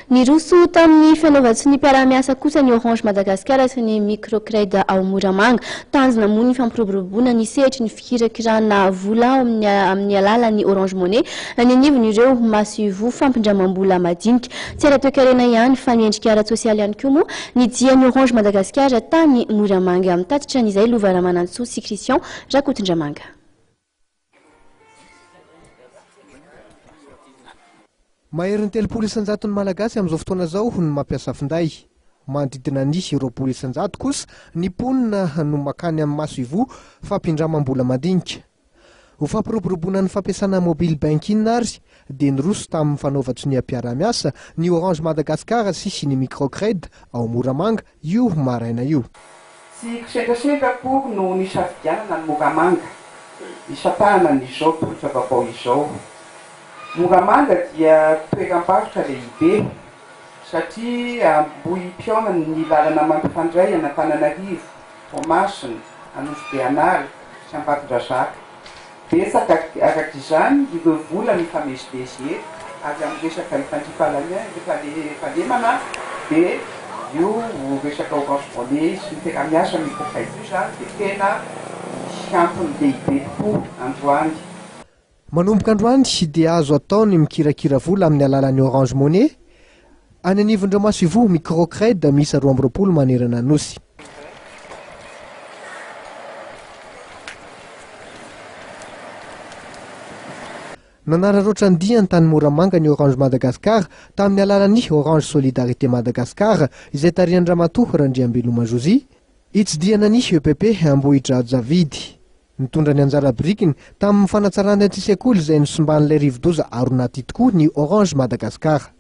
Ny roso tamin'ny fianaovantsy ny mpiara-miasa kosa ny Orange Madagascar sy ny Microcred ao Moramanga. Tanjona moa ny fampiroboroboana ny sehatra ny fikirakirana vola amin'ny alalan'ny Orange Money. Ny anivon'ireo maso-ivo fampindramam-bola madinika. Tsy ara-toe-karena ihany fa ny endrika ara-tsosialy ihany koa moa ny dian'ny Orange Madagascar tany Moramanga. Mitatitra an'izay Lova Ramanantsoa sy Christian Rakotondramanga. Maherin'ny 300 isan-jaton'ny malagasy amin'izao fotoana izao ny mampiasa finday. Manodidina ny 20 isan-jato kosa ny mponina no makany amin'ny maso-ivo fampindramam-bola madinika. Ho fampiroboroboana ny fampiasana mobile banking ary dia nyroso tamin'ny fanaovatry ny mpiara-miasa ny Orange Madagascar sy ny Microcred ao Moramanga io maraina io. Sy kisendrasendrako no nisafidianana ny Moramanga, isapahana n'izao tolotra vaovao izao. Moramanga dia toeram-barotra lehibe satria ambohi-piaona ny lalana mampifandray Antananarivo, Toamasina, Anosibe-Anary sy Ambatondrazaka. Betsaka arak'izany ireo vola mifamezivezy ary amin'ny resaka fandrifalemana dia io resaka Orange Money sy ny mpiara-miasa Microcred izany dia tena antony lehibe tokoa androany. Manomboka androany dia azo ataony mikirakira vola amin'ny alalan'ny Orange Money. Any anivon'ireo maso-ivo Microcred misy 12 manerana nosy. Nanararoatra ny diany tany Moramanga ny Orange Madagascar tamin'ny alalan'ny Orange Solidarité Madagascar izay tarihan'ny ramatoa Randriambeloma Jozy hitsidiana ny EPP Ambohitra Javidy. Nitondra ny anjara birikiny tamin'ny fanatsarana antsy sekoly izay nosimban'ilay rivo-doza aron'aty tokoa ny Orange Madagascar.